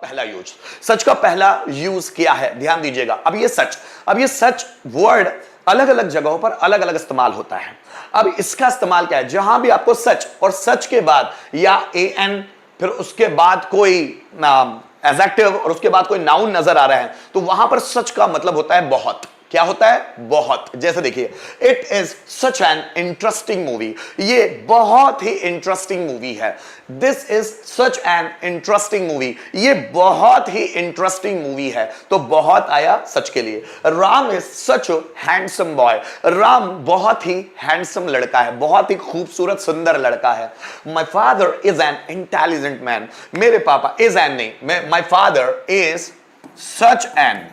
पहला यूज, सच का पहला यूज क्या है, ध्यान दीजिएगा। अब ये सच वर्ड अलग अलग जगहों पर अलग अलग इस्तेमाल होता है। अब इसका इस्तेमाल क्या है, जहां भी आपको सच और सच के बाद या एन फिर उसके बाद कोई एडजेक्टिव और उसके बाद कोई नाउन नजर आ रहा है, तो वहां पर सच का मतलब होता है बहुत। क्या होता है, बहुत। जैसे देखिए, it is such an interesting movie, ये बहुत ही इंटरेस्टिंग मूवी है। This is such an interesting movie, ये बहुत ही इंटरेस्टिंग मूवी है। तो बहुत आया सच के लिए। Ram is such handsome boy, Ram बहुत ही हैंडसम लड़का है, बहुत ही खूबसूरत सुंदर लड़का है। My father is an intelligent man, मेरे पापा इज एन नहीं, my father is such an,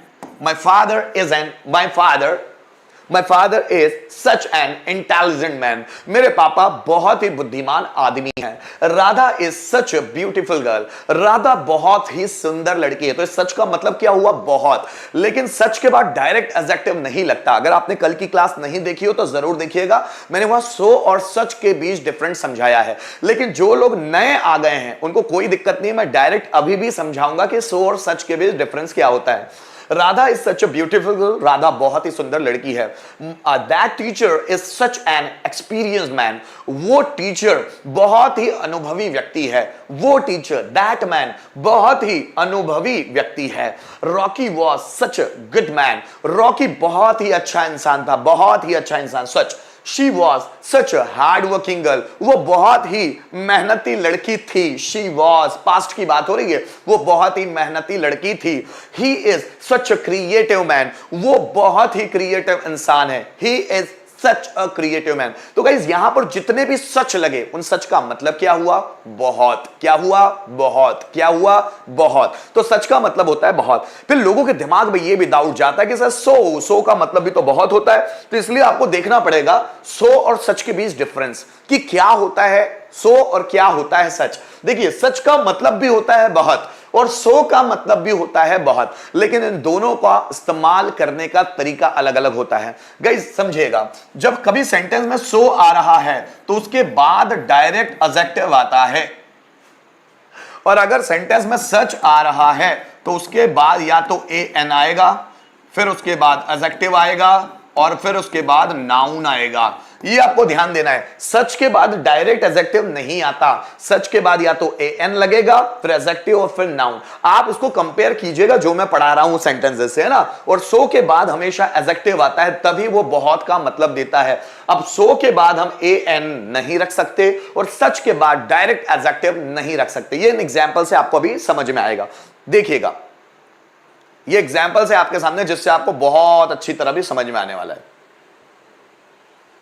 my father is such an intelligent man, मेरे पापा बहुत ही बुद्धिमान आदमी हैं। Radha is such a beautiful girl, Radha बहुत ही सुंदर लड़की है। तो इस सच का मतलब क्या हुआ, बहुत। लेकिन सच के बाद डायरेक्ट एडजेक्टिव नहीं लगता। अगर आपने कल की क्लास नहीं देखी हो तो जरूर देखिएगा, मैंने वहां सो और सच के बीच डिफरेंस समझाया है। लेकिन जो लोग नए आ गए हैं उनको कोई दिक्कत नहीं, मैं डायरेक्ट अभी भी समझाऊंगा कि सो और सच के बीच डिफरेंस क्या होता है। Radha is such a beautiful girl, Radha बहुत ही सुंदर लड़की है। That teacher is such an experienced man, वो टीचर बहुत ही अनुभवी व्यक्ति है। वो टीचर, दैट मैन, बहुत ही अनुभवी व्यक्ति है। Rocky was such a good man, Rocky बहुत ही अच्छा इंसान था, बहुत ही अच्छा इंसान। सच, She was such a hard working girl, वो बहुत ही मेहनती लड़की थी। She was, पास्ट की बात हो रही है, वो बहुत ही मेहनती लड़की थी। He is such a creative man, वो बहुत ही क्रिएटिव इंसान है। He is such a creative man। तो गाइस यहां पर जितने भी सच लगे उन सच का मतलब क्या हुआ, बहुत। क्या हुआ, बहुत। क्या हुआ, बहुत। तो सच का मतलब होता है बहुत। फिर लोगों के दिमाग में यह भी डाउट जाता है कि सर सो का मतलब भी तो बहुत होता है, तो इसलिए आपको देखना पड़ेगा सो और सच के बीच डिफरेंस कि क्या होता है सो और क्या होता है सच। देखिए, सच का मतलब भी होता है बहुत और सो का मतलब भी होता है बहुत, लेकिन इन दोनों का इस्तेमाल करने का तरीका अलग अलग होता है। गाइस समझिएगा, जब कभी सेंटेंस में सो आ रहा है तो उसके बाद डायरेक्ट एडजेक्टिव आता है, और अगर सेंटेंस में सच आ रहा है तो उसके बाद या तो एन आएगा, फिर उसके बाद एडजेक्टिव आएगा और फिर उसके बाद नाउन आएगा। ये आपको ध्यान देना है। सच के बाद डायरेक्ट एडजेक्टिव नहीं आता, सच के बाद या तो एन लगेगा, फिर एडजेक्टिव और फिर नाउन। आप इसको कंपेयर कीजिएगा जो मैं पढ़ा रहा हूं सेंटेंसेस से, है ना। और सो के बाद हमेशा एडजेक्टिव आता है, तभी वो बहुत का मतलब देता है। अब सो के बाद हम एन नहीं रख सकते और सच के बाद डायरेक्ट एडजेक्टिव नहीं रख सकते। ये एग्जाम्पल से आपको अभी समझ में आएगा। देखिएगा, ये एग्जाम्पल है आपके सामने जिससे आपको बहुत अच्छी तरह भी समझ में आने वाला है।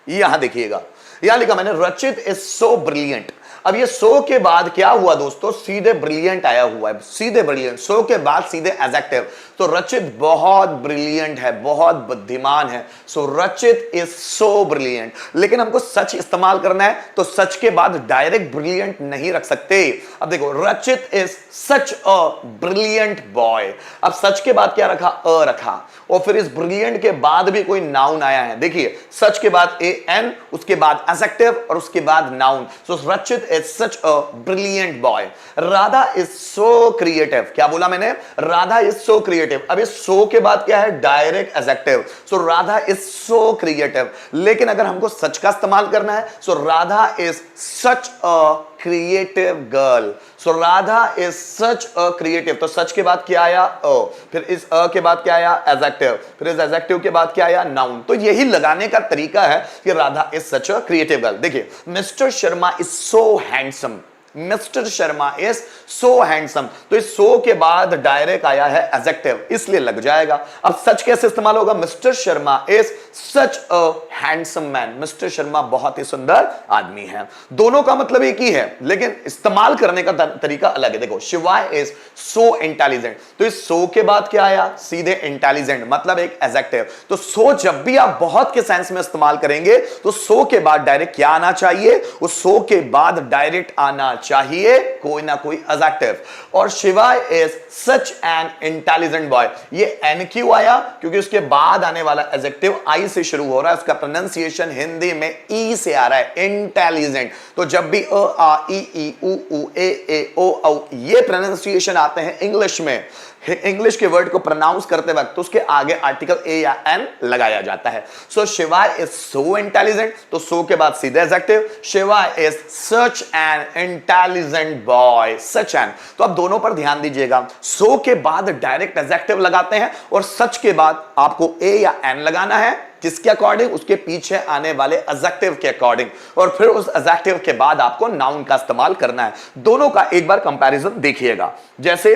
यहां देखिएगा, यहां लिखा मैंने, रचित इज सो ब्रिलियंट। अब ये सो के बाद क्या हुआ दोस्तों, सीधे ब्रिलियंट आया हुआ है, सीधे ब्रिलियंट। सो के बाद सीधे एडजेक्टिव, तो रचित बहुत ब्रिलियंट है, बहुत बुद्धिमान है। सो रचित इज सो ब्रिलियंट। लेकिन हमको सच इस्तेमाल करना है तो सच के बाद डायरेक्ट ब्रिलियंट नहीं रख सकते। अब देखो, रचित is such a brilliant boy. अब सच के बाद क्या रखा, अ रखा, और फिर इस ब्रिलियंट के बाद भी कोई नाउन आया है। देखिए, सच के बाद एन, उसके बाद एडजेक्टिव और उसके बाद नाउन। सो रचित is such a brilliant boy. Radha is so creative. क्या बोला मैंने, राधा इज सो क्रिएटिव। अब इस सो के बाद क्या है, direct adjective. So Radha is so creative. लेकिन अगर हमको सच का इस्तेमाल करना है, so Radha is such a creative girl. So Radha is such a creative. तो सच के बाद क्या आया, अ, फिर इस अ के बाद क्या आया, एडजेक्टिव, फिर इस एडजेक्टिव के बाद क्या आया, नाउन। तो यही लगाने का तरीका है कि Radha is such a creative girl. देखिए, mister Sharma is so handsome, mister Sharma is so handsome. तो इस सो के बाद डायरेक्ट आया है एडजेक्टिव, इसलिए लग जाएगा। अब सच कैसे इस्तेमाल होगा, mister Sharma is such a handsome man. Mister Sharma बहुत ही सुंदर आदमी है। दोनों का मतलब एक ही है, लेकिन इस्तेमाल करने का तरीका अलग है। देखो, शिवा इज सो इंटेलिजेंट। तो इस सो के बाद क्या आया, सीधे इंटेलिजेंट, मतलब एक एडजेक्टिव। तो सो जब भी आप बहुत के सेंस में इस्तेमाल करेंगे तो सो के बाद डायरेक्ट क्या आना चाहिए, उस सो के बाद डायरेक्ट आना चाहिए कोई ना कोई एडजेक्टिव। और Shiva is such an intelligent boy, ये एन क्यों आया? क्योंकि उसके बाद आने वाला एडजेक्टिव आई से शुरू हो रहा है, उसका प्रोनाउंसिएशन हिंदी में ई से आ रहा है, इंटेलिजेंट। तो जब भी अ आ ई उ ऊ ए ओ औ ये प्रोनाउंसिएशन आते हैं इंग्लिश में, इंग्लिश के वर्ड को प्रोनाउंस करते वक्त, तो उसके आगे आर्टिकल ए या एन लगाया जाता है। सो शिवा इज सो इंटेलिजेंट, तो सो के बाद सीधे adjective, Shiva is such an intelligent boy, such an. तो अब दोनों पर ध्यान दीजिएगा, सो के बाद डायरेक्ट एडजेक्टिव लगाते हैं और सच के बाद आपको ए या एन लगाना है। किसके अकॉर्डिंग? उसके पीछे आने वाले एडजेक्टिव के अकॉर्डिंग, और फिर उस एडजेक्टिव के बाद आपको नाउन का इस्तेमाल करना है। दोनों का एक बार कंपैरिजन देखिएगा। जैसे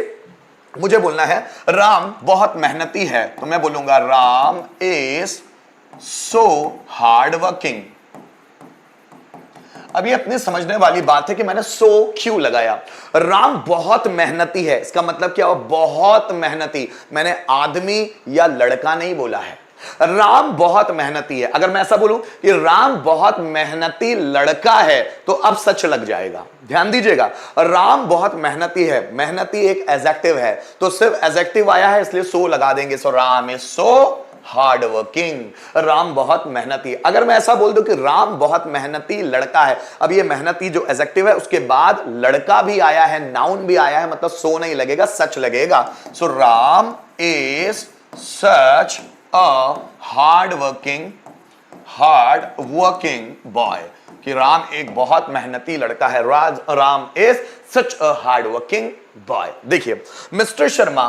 मुझे बोलना है राम बहुत मेहनती है, तो मैं बोलूंगा Ram is so hard working. अब ये अपने समझने वाली बात है कि मैंने सो क्यों लगाया। राम बहुत मेहनती है, इसका मतलब क्या हो? बहुत मेहनती। मैंने आदमी या लड़का नहीं बोला है, राम बहुत मेहनती है। अगर मैं ऐसा बोलूं कि राम बहुत मेहनती लड़का है, तो अब सच लग जाएगा। ध्यान दीजिएगा, राम बहुत मेहनती है, मेहनती एक एडजेक्टिव है, तो सिर्फ एडजेक्टिव आया है इसलिए सो लगा देंगे। So Ram is so hard working, Ram बहुत मेहनती। अगर मैं ऐसा बोल दूं कि राम बहुत मेहनती लड़का है, अब ये मेहनती जो एडजेक्टिव है उसके बाद लड़का भी आया है, नाउन भी आया है, मतलब सो नहीं लगेगा, सच लगेगा। So Ram is such a hard working boy, कि राम एक बहुत मेहनती लड़का है। Ram is such a hard working boy. देखिए, मिस्टर शर्मा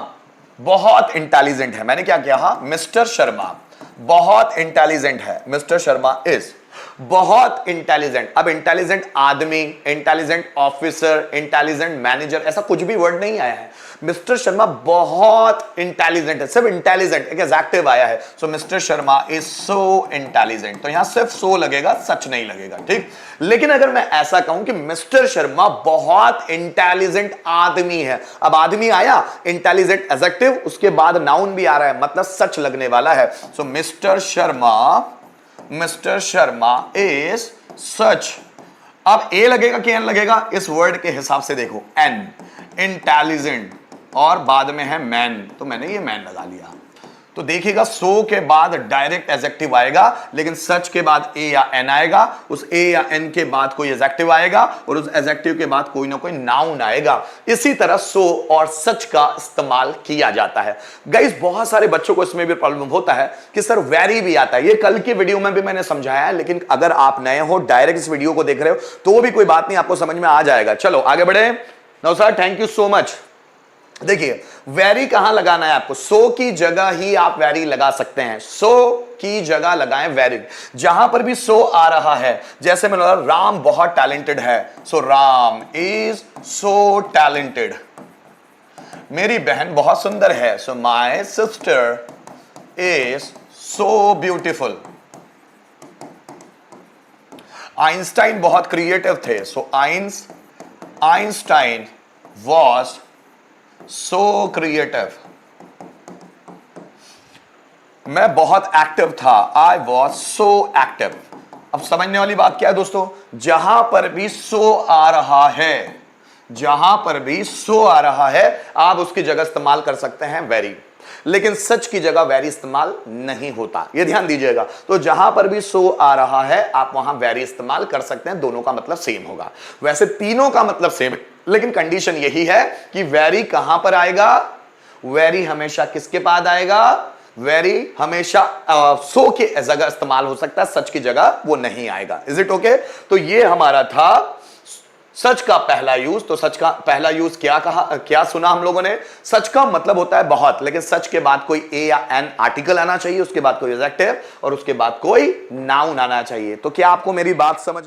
बहुत इंटेलिजेंट है। मैंने क्या किया? मिस्टर शर्मा बहुत इंटेलिजेंट है। मिस्टर शर्मा इज बहुत इंटेलिजेंट। अब इंटेलिजेंट आदमी, इंटेलिजेंट ऑफिसर, इंटेलिजेंट मैनेजर, ऐसा कुछ भी वर्ड नहीं आया है। मिस्टर शर्मा बहुत इंटेलिजेंट है, सिर्फ इंटेलिजेंट एक एडजेक्टिव आया है। So mister Sharma is so intelligent, तो यहां सिर्फ सो लगेगा, सच नहीं लगेगा, ठीक। लेकिन अगर मैं ऐसा कहूं कि मिस्टर शर्मा बहुत इंटेलिजेंट आदमी है, अब आदमी आया, इंटेलिजेंट एडजेक्टिव, उसके बाद नाउन भी आ रहा है, मतलब सच लगने वाला है। So mister Sharma is such. अब ए लगेगा कि एन लगेगा? इस वर्ड के हिसाब से देखो, एन, इंटेलिजेंट, और बाद में है मैन, तो मैंने ये मैन लगा लिया। तो देखिएगा, सो के बाद डायरेक्ट एडजेक्टिव आएगा, लेकिन सच के बाद ए या एन आएगा, उस ए या एन के बाद कोई एडजेक्टिव आएगा, और उस एडजेक्टिव के बाद कोई ना कोई नाउन आएगा। इसी तरह सो और सच का इस्तेमाल किया जाता है। गाइस, बहुत सारे बच्चों को इसमें भी प्रॉब्लम होता है कि सर वेरी भी आता है। ये कल की वीडियो में भी मैंने समझाया है, लेकिन अगर आप नए हो, डायरेक्ट इस वीडियो को देख रहे हो, तो भी कोई बात नहीं, आपको समझ में आ जाएगा। चलो आगे बढ़े। No sir, thank you so much. देखिए, वेरी कहां लगाना है आपको? सो की जगह ही आप वेरी लगा सकते हैं, सो की जगह लगाएं वेरी। जहां पर भी सो आ रहा है, जैसे मैंने बोला राम बहुत टैलेंटेड है, सो राम इज सो टैलेंटेड। मेरी बहन बहुत सुंदर है, so my sister is so beautiful. Einstein बहुत क्रिएटिव थे, सो आइंस्टाइन वॉज सो क्रिएटिव। मैं बहुत एक्टिव था, आई वॉज सो एक्टिव। अब समझने वाली बात क्या है दोस्तों? जहां पर भी सो आ रहा है, जहां पर भी सो आ रहा है, आप उसकी जगह इस्तेमाल कर सकते हैं वेरी, लेकिन सच की जगह वेरी इस्तेमाल नहीं होता, ये ध्यान दीजिएगा। तो जहां पर भी सो आ रहा है, आप वहां वेरी इस्तेमाल कर सकते हैं, दोनों का मतलब सेम होगा। वैसे तीनों का मतलब सेम है, लेकिन कंडीशन यही है कि वेरी कहां पर आएगा? वेरी हमेशा किसके बाद आएगा? वेरी हमेशा सो के जगह इस्तेमाल हो सकता है, सच की जगह वो नहीं आएगा। Is it okay? तो ये हमारा था सच का पहला यूज। तो सच का पहला यूज क्या सुना हम लोगों ने? सच का मतलब होता है बहुत, लेकिन सच के बाद कोई ए या एन आर्टिकल आना चाहिए, उसके बाद कोई एडजेक्टिव, और उसके बाद कोई नाउन आना चाहिए। तो क्या आपको मेरी बात समझ में